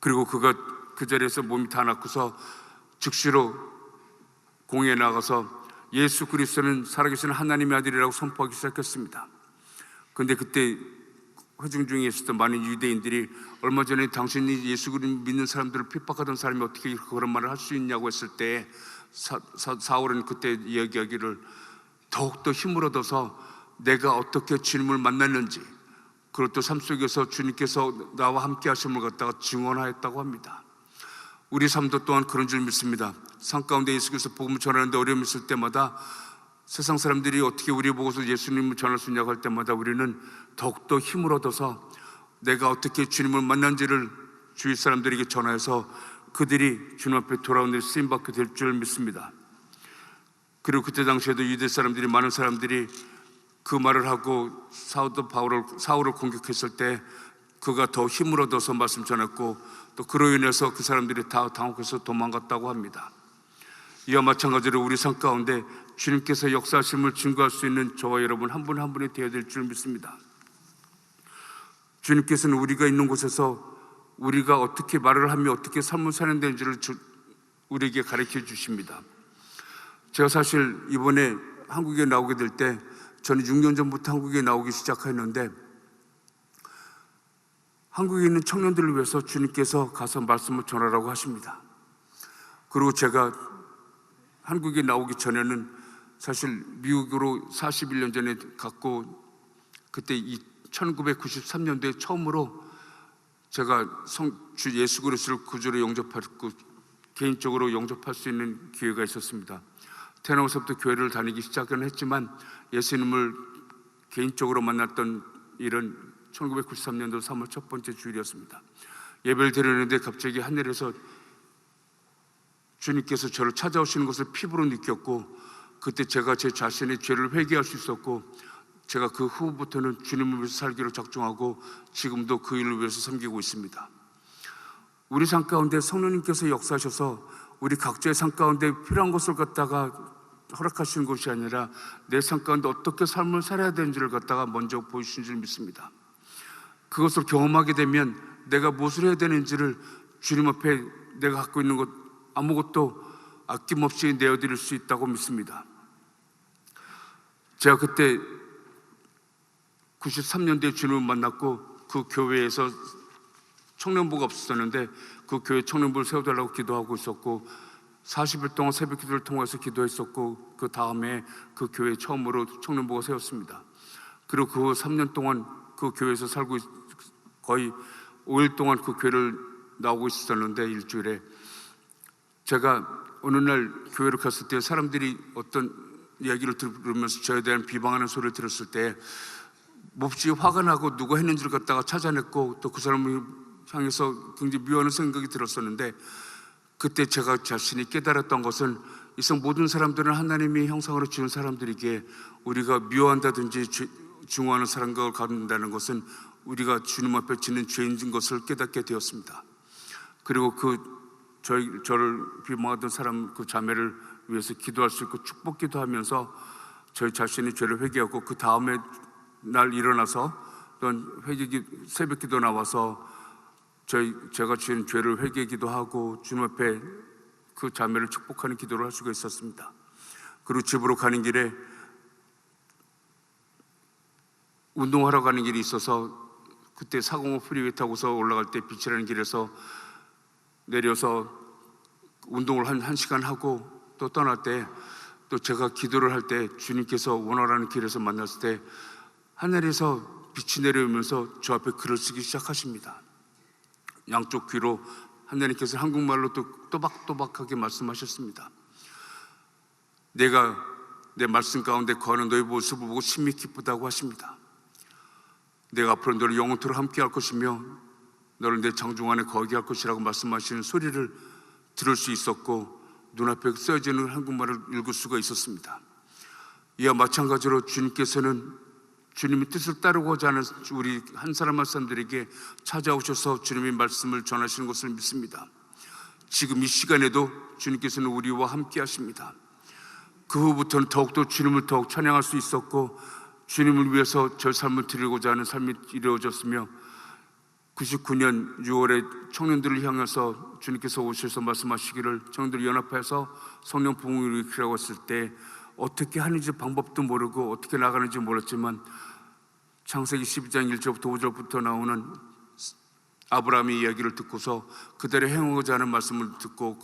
그리고 그가 그 자리에서 몸이 다 낫고서 즉시로 공회에 나가서 예수 그리스도는 살아계신 하나님의 아들이라고 선포하기 시작했습니다. 그런데 그때 회중 중에 있었던 많은 유대인들이 얼마 전에 당신이 예수 그리스도 믿는 사람들을 핍박하던 사람이 어떻게 그런 말을 할 수 있냐고 했을 때 사울은 그때 이야기하기를 더욱더 힘을 얻어서 내가 어떻게 주님을 만났는지 그리고 또 삶 속에서 주님께서 나와 함께 하심을 갖다가 증언하였다고 합니다. 우리 삶도 또한 그런 줄 믿습니다. 삶 가운데 예수께서 복음을 전하는데 어려움이 있을 때마다 세상 사람들이 어떻게 우리 보고서 예수님을 전할 수 있냐고 할 때마다 우리는 더욱더 힘을 얻어서 내가 어떻게 주님을 만난지를 주위 사람들에게 전하여서 그들이 주님 앞에 돌아온 일 쓰임받게 될 줄 믿습니다. 그리고 그때 당시에도 유대 사람들이, 많은 사람들이 그 말을 하고 사울을 공격했을 때 그가 더 힘을 얻어서 말씀 전했고, 또 그로 인해서 그 사람들이 다 당혹해서 도망갔다고 합니다. 이와 마찬가지로 우리 삶 가운데 주님께서 역사하심을 증거할 수 있는 저와 여러분 한 분 한 분이 되어야 될 줄 믿습니다. 주님께서는 우리가 있는 곳에서 우리가 어떻게 말을 하며 어떻게 삶을 사는 되는지를 우리에게 가르쳐 주십니다. 제가 사실 이번에 한국에 나오게 될 때, 저는 6년 전부터 한국에 나오기 시작했는데, 한국에 있는 청년들을 위해서 주님께서 가서 말씀을 전하라고 하십니다. 그리고 제가 한국에 나오기 전에는 사실 미국으로 41년 전에 갔고, 그때 1993년도에 처음으로 제가 주 예수 그리스도를 구주로 영접하고 개인적으로 영접할 수 있는 기회가 있었습니다. 태어나서부터 교회를 다니기 시작은 했지만 예수님을 개인적으로 만났던 일은 1993년도 3월 첫 번째 주일이었습니다. 예배를 드리는데 갑자기 하늘에서 주님께서 저를 찾아오시는 것을 피부로 느꼈고, 그때 제가 제 자신의 죄를 회개할 수 있었고, 제가 그 후부터는 주님을 위해서 살기로 작정하고 지금도 그 일을 위해서 섬기고 있습니다. 우리 삶 가운데 성령님께서 역사하셔서 우리 각자의 삶 가운데 필요한 것을 갖다가 허락하시는 것이 아니라 내 삶 가운데 어떻게 삶을 살아야 되는지를 갖다가 먼저 보여주신 줄 믿습니다. 그것을 경험하게 되면 내가 무엇을 해야 되는지를 주님 앞에 내가 갖고 있는 것 아무것도 아낌없이 내어드릴 수 있다고 믿습니다. 제가 그때 93년도에 주님을 만났고, 그 교회에서 청년부가 없었는데 그 교회 청년부를 세워달라고 기도하고 있었고, 40일 동안 새벽 기도를 통해서 기도했었고, 그 다음에 그 교회 처음으로 청년부가 세웠습니다. 그리고 그 3년 동안 그 교회에서 살고 거의 5일 동안 그 교회를 나오고 있었는데, 일주일에 제가 어느 날 교회를 갔을 때 사람들이 어떤 이야기를 들으면서 저에 대한 비방하는 소리를 들었을 때 몹시 화가 나고 누가 했는지를 갖다가 찾아냈고, 또 그 사람을 향해서 굉장히 미워하는 생각이 들었었는데, 그때 제가 자신이 깨달았던 것은 이 세상 모든 사람들은 하나님이 형상으로 지은 사람들이기에 우리가 미워한다든지 증오하는 사람과 갖는다는 것은 우리가 주님 앞에 짓는 죄인 것을 깨닫게 되었습니다. 그리고 저를 비방하던 사람, 그 자매를 위해서 기도할 수 있고 축복 기도하면서 저희 자신의 죄를 회개하고, 그 다음에 날 일어나서 또는 새벽 기도 나와서 제가 지은 죄를 회개기도 하고 주님 앞에 그 자매를 축복하는 기도를 할 수가 있었습니다. 그리고 집으로 가는 길에 운동하러 가는 길이 있어서, 그때 405 프리웨이 타고서 올라갈 때 빛이라는 길에서 내려서 운동을 한 1시간 하고 또 떠날 때, 또 제가 기도를 할 때 주님께서 원하라는 길에서 만났을 때 하늘에서 빛이 내려오면서 저 앞에 글을 쓰기 시작하십니다. 양쪽 귀로 하나님께서 한국말로 또 또박또박하게 말씀하셨습니다. 내가 내 말씀 가운데 거하는 너의 모습을 보고 심히 기쁘다고 하십니다. 내가 앞으로 너를 영원토록 함께 할 것이며 너를 내 장중 안에 거하게 할 것이라고 말씀하시는 소리를 들을 수 있었고, 눈앞에 쓰여지는 한국말을 읽을 수가 있었습니다. 이와 마찬가지로 주님께서는 주님의 뜻을 따르고자 하는 우리 한 사람 한 사람들에게 찾아오셔서 주님의 말씀을 전하시는 것을 믿습니다. 지금 이 시간에도 주님께서는 우리와 함께 하십니다. 그 후부터는 더욱더 주님을 더욱 찬양할 수 있었고, 주님을 위해서 저 삶을 드리고자 하는 삶이 이루어졌으며, 99년 6월에 청년들을 향해서 주님께서 오셔서 말씀하시기를, 청년들 연합해서 성령 부흥을 일으키라고 했을 때 어떻게 하는지 방법도 모르고 어떻게 나가는지 몰랐지만, 창세기 12장 1절부터 5절부터 나오는 아브라함의 이야기를 듣고서 그대로 행하고자 하는 말씀을 듣고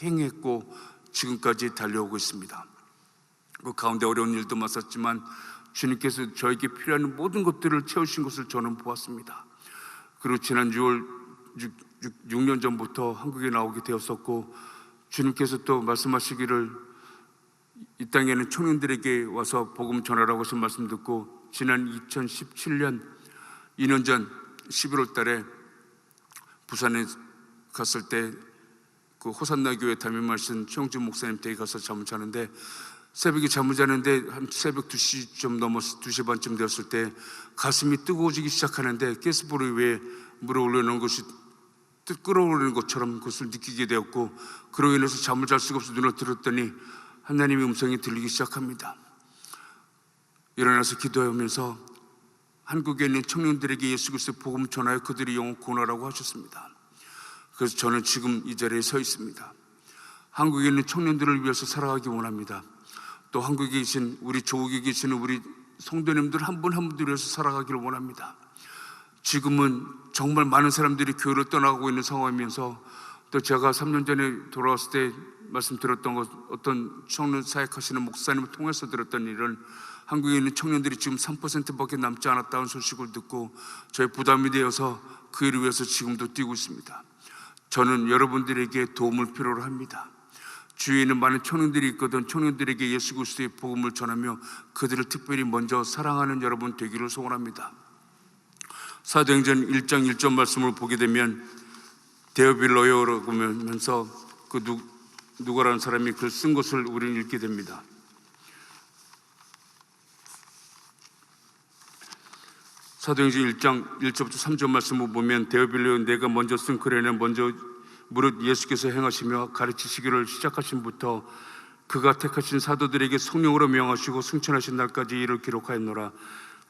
행했고 지금까지 달려오고 있습니다. 그 가운데 어려운 일도 많았지만 주님께서 저에게 필요한 모든 것들을 채우신 것을 저는 보았습니다. 그리고 지난 6년 전부터 한국에 나오게 되었었고, 주님께서 또 말씀하시기를 이 땅에는 청년들에게 와서 복음 전하라고 하신 말씀 듣고, 지난 2017년 2년 전 11월 달에 부산에 갔을 때 그 호산나 교회 담임하신 최용준 목사님 댁에 가서 잠을 자는데 새벽에 잠을 자는데 한 새벽 2시 좀 넘어서 2시 반쯤 되었을 때 가슴이 뜨거워지기 시작하는데 가스불이 위에 물에 올려놓은 것이 끓어오르는 것처럼 그것을 느끼게 되었고, 그로 인해서 잠을 잘 수가 없어 눈을 들었더니 하나님의 음성이 들리기 시작합니다. 일어나서 기도하면서 한국에 있는 청년들에게 예수 그리스도의 복음을 전하여 그들의 영혼 구원하라고 하셨습니다. 그래서 저는 지금 이 자리에 서 있습니다. 한국에 있는 청년들을 위해서 살아가기 원합니다. 또 한국에 계신 우리 조국에 계시는 우리 성도님들 한 분 한 분들 위해서 살아가기를 원합니다. 지금은 정말 많은 사람들이 교회를 떠나가고 있는 상황이면서, 또 제가 3년 전에 돌아왔을 때 말씀드렸던 것, 어떤 청년 사역하시는 목사님을 통해서 들었던 일은 한국에 있는 청년들이 지금 3%밖에 남지 않았다는 소식을 듣고 저희 부담이 되어서 그 일을 위해서 지금도 뛰고 있습니다. 저는 여러분들에게 도움을 필요로 합니다. 주위에 있는 많은 청년들이 있거든 청년들에게 예수 그리스도의 복음을 전하며 그들을 특별히 먼저 사랑하는 여러분 되기를 소원합니다. 사도행전 1장 1절 말씀을 보게 되면 데오빌로요라고 하면서 그 누가라는 사람이 글 쓴 것을 우리는 읽게 됩니다. 사도행전 1장 1절부터 3절 말씀을 보면 데오빌로요, 내가 먼저 쓴 글에는 먼저 무릇 예수께서 행하시며 가르치시기를 시작하신부터 그가 택하신 사도들에게 성령으로 명하시고 승천하신 날까지 이를 기록하였노라.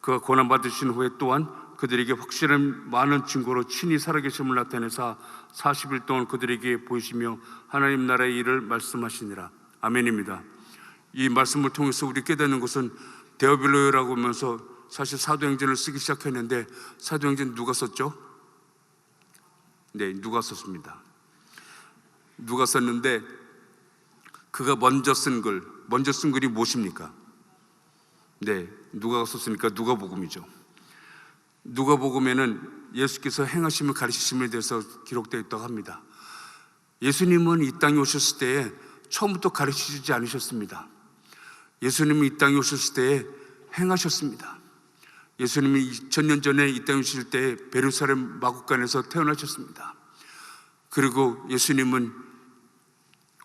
그가 고난받으신 후에 또한 그들에게 확실한 많은 증거로 친히 살아계심을 나타내사 40일 동안 그들에게 보이시며 하나님 나라의 일을 말씀하시니라. 아멘입니다. 이 말씀을 통해서 우리 깨닫는 것은 데오빌로요라고 하면서 사실 사도행전을 쓰기 시작했는데, 사도행전 누가 썼죠? 네, 누가 썼습니다. 누가 썼는데 그가 먼저 쓴 글이 무엇입니까? 네, 누가 썼으니까 누가복음이죠. 누가복음에는 예수께서 행하심을 가르치심에 대해서 기록되어 있다고 합니다. 예수님은 이 땅에 오셨을 때에 처음부터 가르치지 않으셨습니다. 예수님은 이 땅에 오셨을 때에 행하셨습니다. 예수님이 2000년 전에 이 땅에 오실 때 베르사렘 마국간에서 태어나셨습니다. 그리고 예수님은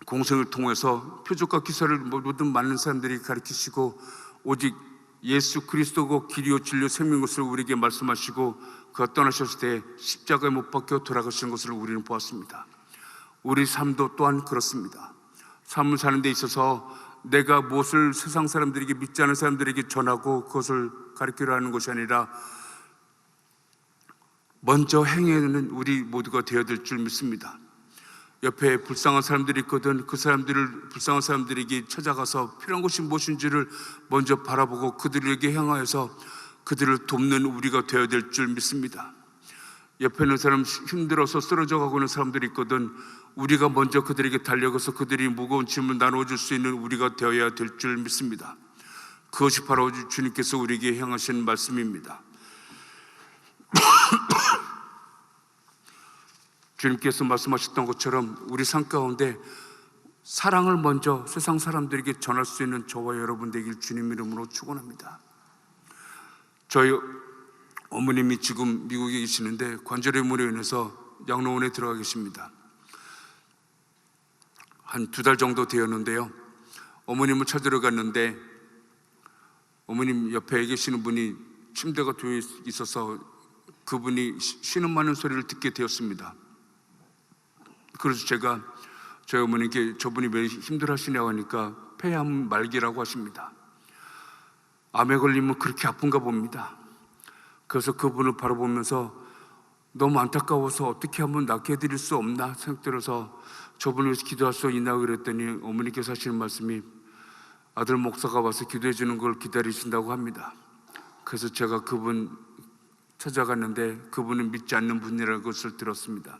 공생을 통해서 표적과 기사를 모든 많은 사람들이 가르치시고 오직 예수 그리스도고 길이요 진리요 생명인 것을 우리에게 말씀하시고 그가 떠나셨을 때 십자가에 못 박혀 돌아가시는 것을 우리는 보았습니다. 우리 삶도 또한 그렇습니다. 삶을 사는 데 있어서 내가 무엇을 세상 사람들에게, 믿지 않은 사람들에게 전하고 그것을 가르치려 하는 것이 아니라 먼저 행하는 우리 모두가 되어야 될 줄 믿습니다. 옆에 불쌍한 사람들이 있거든 불쌍한 사람들에게 찾아가서 필요한 것이 무엇인지를 먼저 바라보고 그들에게 향하여서 그들을 돕는 우리가 되어야 될 줄 믿습니다. 옆에 있는 사람, 힘들어서 쓰러져 가고 있는 사람들이 있거든 우리가 먼저 그들에게 달려가서 그들이 무거운 짐을 나눠줄 수 있는 우리가 되어야 될 줄 믿습니다. 그것이 바로 주님께서 우리에게 향하신 말씀입니다. 주님께서 말씀하셨던 것처럼 우리 삶 가운데 사랑을 먼저 세상 사람들에게 전할 수 있는 저와 여러분 되길 주님 이름으로 축원합니다. 저희 어머님이 지금 미국에 계시는데 관절염으로 인해서 양로원에 들어가 계십니다. 한 2달 정도 되었는데요, 어머님을 찾으러 갔는데 어머님 옆에 계시는 분이 침대가 되어 있어서 그분이 신음하는 소리를 듣게 되었습니다. 그래서 제가 저희 어머니께 저분이 왜 힘들어 하시냐고 하니까 폐암 말기라고 하십니다. 암에 걸리면 그렇게 아픈가 봅니다. 그래서 그분을 바라보면서 너무 안타까워서 어떻게 하면 낫게 해드릴 수 없나 생각들어서 저분을 위해서 기도할 수 있나 그랬더니 어머니께서 하시는 말씀이 아들 목사가 와서 기도해 주는 걸 기다리신다고 합니다. 그래서 제가 그분 찾아갔는데 그분은 믿지 않는 분이라는 것을 들었습니다.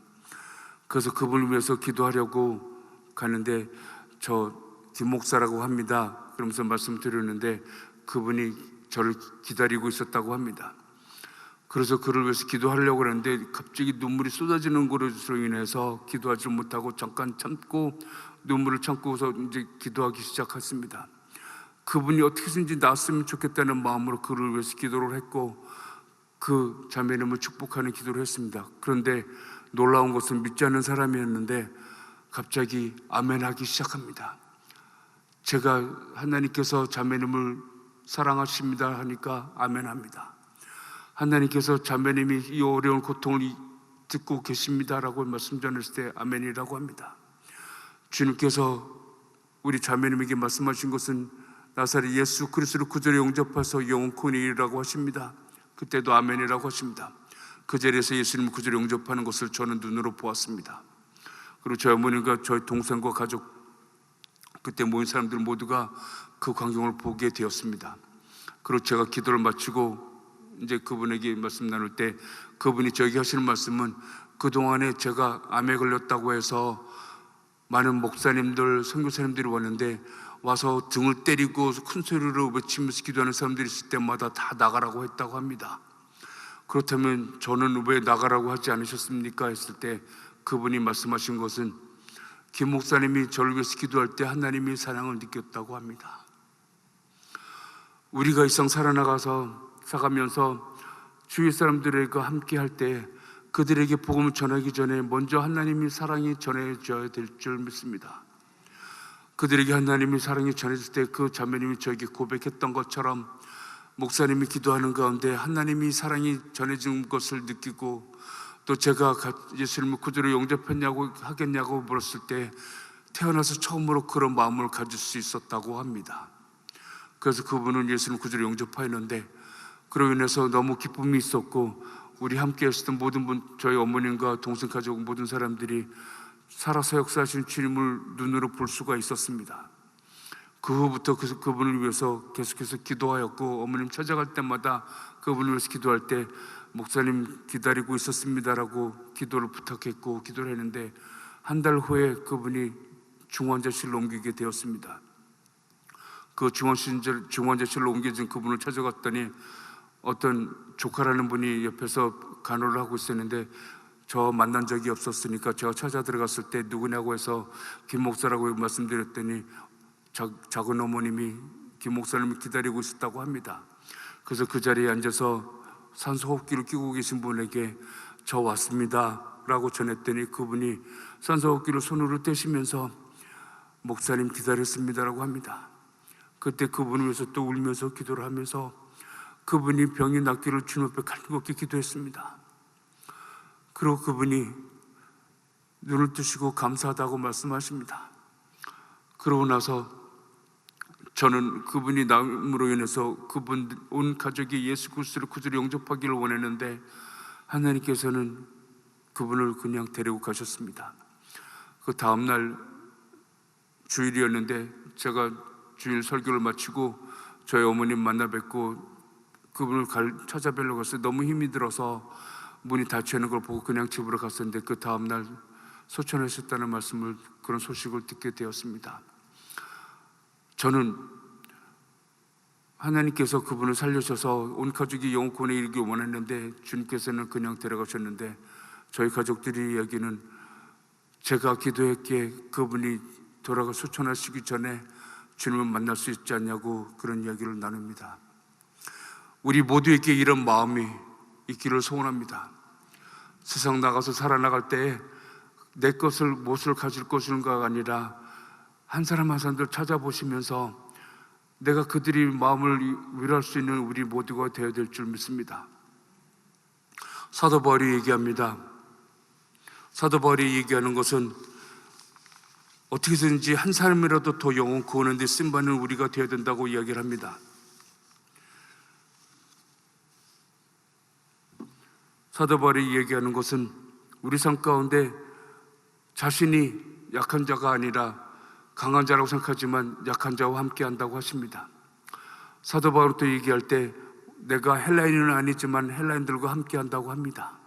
그래서 그분을 위해서 기도하려고 가는데 저 김 목사라고 합니다. 그러면서 말씀드렸는데 그분이 저를 기다리고 있었다고 합니다. 그래서 그를 위해서 기도하려고 하는데 갑자기 눈물이 쏟아지는 것으로 인해서 기도하지 못하고 잠깐 참고 눈물을 참고서 이제 기도하기 시작했습니다. 그분이 어떻게든지 나았으면 좋겠다는 마음으로 그를 위해서 기도를 했고 그 자매님을 축복하는 기도를 했습니다. 그런데 놀라운 것은 믿지 않는 사람이었는데 갑자기 아멘하기 시작합니다. 제가 하나님께서 자매님을 사랑하십니다 하니까 아멘합니다. 하나님께서 자매님이 이 어려운 고통을 듣고 계십니다라고 말씀 전했을 때 아멘이라고 합니다. 주님께서 우리 자매님에게 말씀하신 것은 나사렛 예수 그리스도를 구주로 영접해서 영원코 이르라고 하십니다. 그때도 아멘이라고 하십니다. 그 자리에서 예수님을 구주로 영접하는 것을 저는 눈으로 보았습니다. 그리고 저희 어머님과 저희 동생과 가족, 그때 모인 사람들 모두가 그 광경을 보게 되었습니다. 그리고 제가 기도를 마치고 이제 그분에게 말씀 나눌 때 그분이 저에게 하시는 말씀은, 그동안에 제가 암에 걸렸다고 해서 많은 목사님들, 선교사님들이 왔는데 와서 등을 때리고 큰 소리로 외치면서 기도하는 사람들이 있을 때마다 다 나가라고 했다고 합니다. 그렇다면 저는 왜 나가라고 하지 않으셨습니까? 했을 때 그분이 말씀하신 것은, 김 목사님이 저를 위해서 기도할 때 하나님의 사랑을 느꼈다고 합니다. 우리가 이상 살아가면서 주위 사람들과 함께 할 때 그들에게 복음을 전하기 전에 먼저 하나님의 사랑이 전해져야 될 줄 믿습니다. 그들에게 하나님의 사랑이 전해질 때 그 자매님이 저에게 고백했던 것처럼 목사님이 기도하는 가운데 하나님이 사랑이 전해진 것을 느끼고, 또 제가 예수님을 구주로 하겠냐고 물었을 때 태어나서 처음으로 그런 마음을 가질 수 있었다고 합니다. 그래서 그분은 예수님 구주로 영접하였는데, 그로 인해서 너무 기쁨이 있었고, 우리 함께 했었던 모든 분, 저희 어머님과 동생 가족 모든 사람들이 살아서 역사하신 주님을 눈으로 볼 수가 있었습니다. 그 후부터 그분을 위해서 계속해서 기도하였고, 어머님 찾아갈 때마다 그분을 위해서 기도할 때 목사님 기다리고 있었습니다라고 기도를 부탁했고 기도를 했는데, 한 달 후에 그분이 중환자실로 옮기게 되었습니다. 그 중환자실로 옮겨진 그분을 찾아갔더니 어떤 조카라는 분이 옆에서 간호를 하고 있었는데, 저 만난 적이 없었으니까 제가 찾아 들어갔을 때 누구냐고 해서 김 목사라고 말씀드렸더니 작은 어머님이 김 목사님을 기다리고 있었다고 합니다. 그래서 그 자리에 앉아서 산소호흡기를 끼고 계신 분에게 저 왔습니다 라고 전했더니 그분이 산소호흡기를 손으로 떼시면서 목사님 기다렸습니다 라고 합니다. 그때 그분을 위해서 또 울면서 기도를 하면서 그분이 병이 낫기를 주님 앞에 간곡히 기도했습니다. 그리고 그분이 눈을 뜨시고 감사하다고 말씀하십니다. 그러고 나서 저는 그분이 나음으로 인해서 그분 온 가족이 예수 그리스도를 구주로 영접하기를 원했는데 하나님께서는 그분을 그냥 데리고 가셨습니다. 그 다음날 주일이었는데 제가 주일 설교를 마치고 저희 어머님 만나 뵙고 그분을 찾아뵈려고 갔어요. 너무 힘이 들어서 문이 닫혀 있는 걸 보고 그냥 집으로 갔었는데 그 다음날 소천하셨다는 말씀을, 그런 소식을 듣게 되었습니다. 저는 하나님께서 그분을 살려셔서 온 가족이 영혼권에 이르기 원했는데 주님께서는 그냥 데려가셨는데, 저희 가족들이 이야기는 제가 기도했기에 그분이 돌아가 소천하시기 전에 주님을 만날 수 있지 않냐고 그런 이야기를 나눕니다. 우리 모두에게 이런 마음이 있기를 소원합니다. 세상 나가서 살아나갈 때 내 것을 무엇을 가질 것인가가 아니라 한 사람 한 사람들 찾아보시면서 내가 그들이 마음을 위로할 수 있는 우리 모두가 되어야 될 줄 믿습니다. 사도 바울이 얘기합니다. 사도 바울이 얘기하는 것은 어떻게든지 한 사람이라도 더 영혼 구원하는 데 쓰임받는 우리가 되어야 된다고 이야기를 합니다. 사도 바울이 얘기하는 것은 우리 삶 가운데 자신이 약한 자가 아니라 강한 자라고 생각하지만 약한 자와 함께 한다고 하십니다. 사도 바울은 또 얘기할 때 내가 헬라인은 아니지만 헬라인들과 함께 한다고 합니다.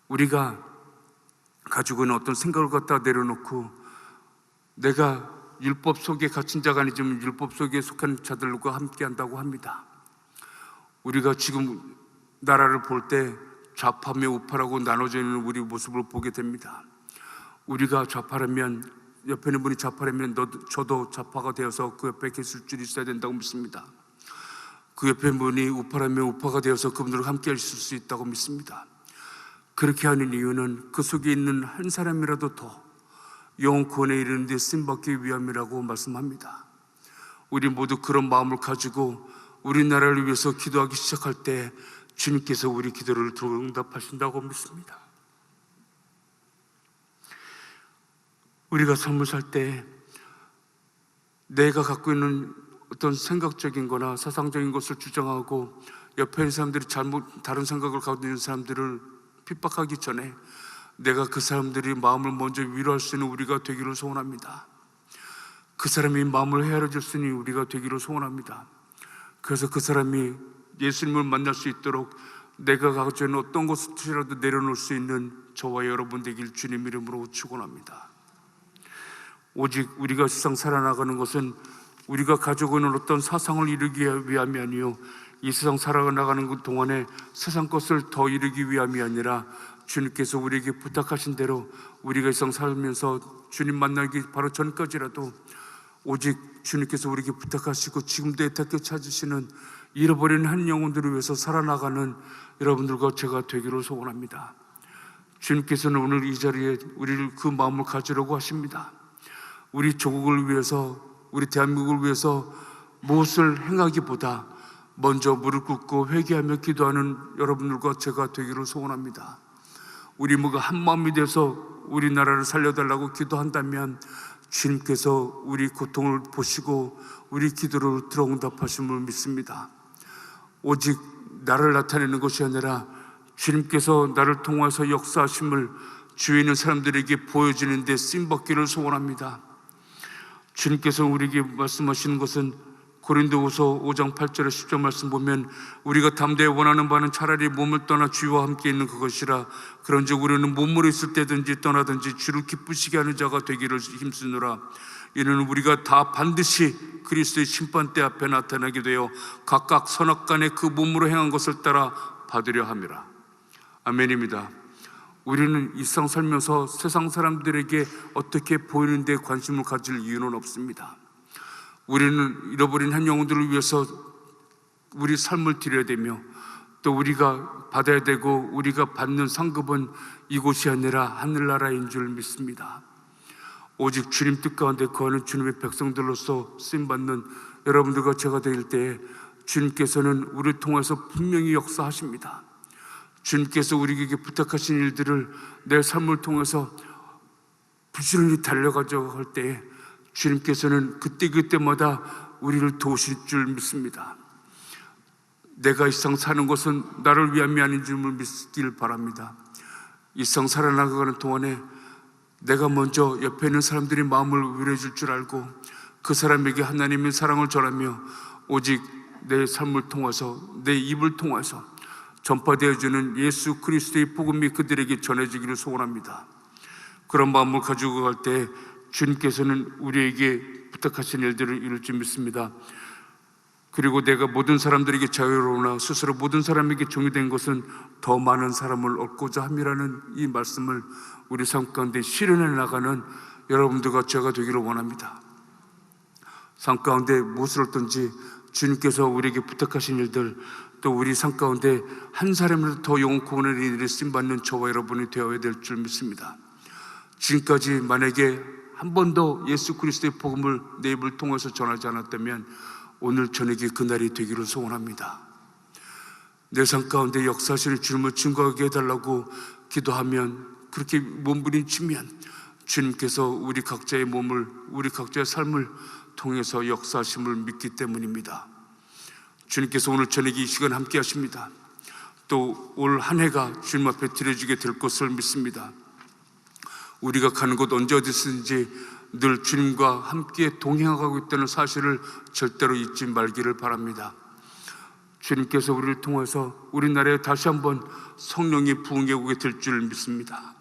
우리가 가지고 있는 어떤 생각을 갖다 내려놓고 내가 율법 속에 갇힌 자가 아니지만 율법 속에 속한 자들과 함께 한다고 합니다. 우리가 지금 나라를 볼 때 좌파며 우파라고 나눠져 있는 우리 모습을 보게 됩니다. 우리가 좌파라면 옆에 있는 분이 좌파라면 저도 좌파가 되어서 그 옆에 계실 줄이 있어야 된다고 믿습니다. 그 옆에 문이 우파라면 우파가 되어서 그분들과 함께 하실 수 있다고 믿습니다. 그렇게 하는 이유는 그 속에 있는 한 사람이라도 더 영혼 구원에 이르는 데 쓰임받기 위함이라고 말씀합니다. 우리 모두 그런 마음을 가지고 우리나라를 위해서 기도하기 시작할 때 주님께서 우리 기도를 응답하신다고 믿습니다. 우리가 삶을 살 때 내가 갖고 있는 어떤 생각적인 거나 사상적인 것을 주장하고 옆에 있는 사람들이 다른 생각을 가지고 있는 사람들을 핍박하기 전에 내가 그 사람들이 마음을 먼저 위로할 수 있는 우리가 되기를 소원합니다. 그 사람이 마음을 헤아려 줄 수 있는 우리가 되기를 소원합니다. 그래서 그 사람이 예수님을 만날 수 있도록 내가 가지고 있는 어떤 것이라도 내려놓을 수 있는 저와 여러분 되길 주님 이름으로 축원합니다. 오직 우리가 세상 살아나가는 것은 우리가 가지고 있는 어떤 사상을 이루기 위함이 아니요, 이 세상 살아나가는 그 동안에 세상 것을 더 이루기 위함이 아니라 주님께서 우리에게 부탁하신 대로 우리가 이 세상 살면서 주님 만나기 바로 전까지라도 오직 주님께서 우리에게 부탁하시고 지금도 애타게 찾으시는 잃어버린 한 영혼들을 위해서 살아나가는 여러분들과 제가 되기를 소원합니다. 주님께서는 오늘 이 자리에 우리를 그 마음을 가지려고 하십니다. 우리 조국을 위해서, 우리 대한민국을 위해서 무엇을 행하기보다 먼저 무릎 꿇고 회개하며 기도하는 여러분들과 제가 되기를 소원합니다. 우리 모두가 한 마음이 돼서 우리나라를 살려달라고 기도한다면 주님께서 우리 고통을 보시고 우리 기도를 들어응답하심을 믿습니다. 오직 나를 나타내는 것이 아니라 주님께서 나를 통해서 역사하심을 주위에 있는 사람들에게 보여주는 데 쓰임받기를 소원합니다. 주님께서 우리에게 말씀하시는 것은 고린도후서 5장 8절에 10절 말씀 보면 우리가 담대히 원하는 바는 차라리 몸을 떠나 주와 함께 있는 그것이라. 그런즉 우리는 몸으로 있을 때든지 떠나든지 주를 기쁘시게 하는 자가 되기를 힘쓰노라. 이는 우리가 다 반드시 그리스도의 심판대 앞에 나타나게 되어 각각 선악간에 그 몸으로 행한 것을 따라 받으려 함이라. 아멘입니다. 우리는 이 세상 살면서 세상 사람들에게 어떻게 보이는 데 관심을 가질 이유는 없습니다. 우리는 잃어버린 한 영혼들을 위해서 우리 삶을 드려야 되며 또 우리가 받아야 되고 우리가 받는 상급은 이곳이 아니라 하늘나라인 줄 믿습니다. 오직 주님 뜻 가운데 거하는 주님의 백성들로서 쓰임받는 여러분들과 제가 될 때에 주님께서는 우리를 통해서 분명히 역사하십니다. 주님께서 우리에게 부탁하신 일들을 내 삶을 통해서 부지런히 달려가자고 할 때에 주님께서는 그때마다 우리를 도우실 줄 믿습니다. 내가 이 세상 사는 것은 나를 위함이 아닌 줄을 믿길 바랍니다. 이 세상 살아나가는 동안에 내가 먼저 옆에 있는 사람들의 마음을 위로해 줄 줄 알고 그 사람에게 하나님의 사랑을 전하며 오직 내 삶을 통해서 내 입을 통해서 전파되어주는 예수 그리스도의 복음이 그들에게 전해지기를 소원합니다. 그런 마음을 가지고 갈 때 주님께서는 우리에게 부탁하신 일들을 이룰 줄 믿습니다. 그리고 내가 모든 사람들에게 자유로우나 스스로 모든 사람에게 종이 된 것은 더 많은 사람을 얻고자 함이라는 이 말씀을 우리 삶 가운데 실현해 나가는 여러분들과 제가 되기를 원합니다. 삶 가운데 무엇을 얻든지 주님께서 우리에게 부탁하신 일들, 또 우리 삶 가운데 한 사람이라도 더 영혼 구원의 일에 쓰임받는 저와 여러분이 되어야 될 줄 믿습니다. 지금까지 만약에 한 번도 예수 그리스도의 복음을 내 입을 통해서 전하지 않았다면 오늘 저녁에 그날이 되기를 소원합니다. 내 삶 가운데 역사하시는 주님을 증거하게 해달라고 기도하면, 그렇게 몸부림치면 주님께서 우리 각자의 몸을, 우리 각자의 삶을 통해서 역사하심을 믿기 때문입니다. 주님께서 오늘 저녁에 이 시간 함께 하십니다. 또 올 한 해가 주님 앞에 드려지게 될 것을 믿습니다. 우리가 가는 곳 언제 어디서든지 늘 주님과 함께 동행하고 있다는 사실을 절대로 잊지 말기를 바랍니다. 주님께서 우리를 통해서 우리나라에 다시 한번 성령이 부흥해 오게 될 줄 믿습니다.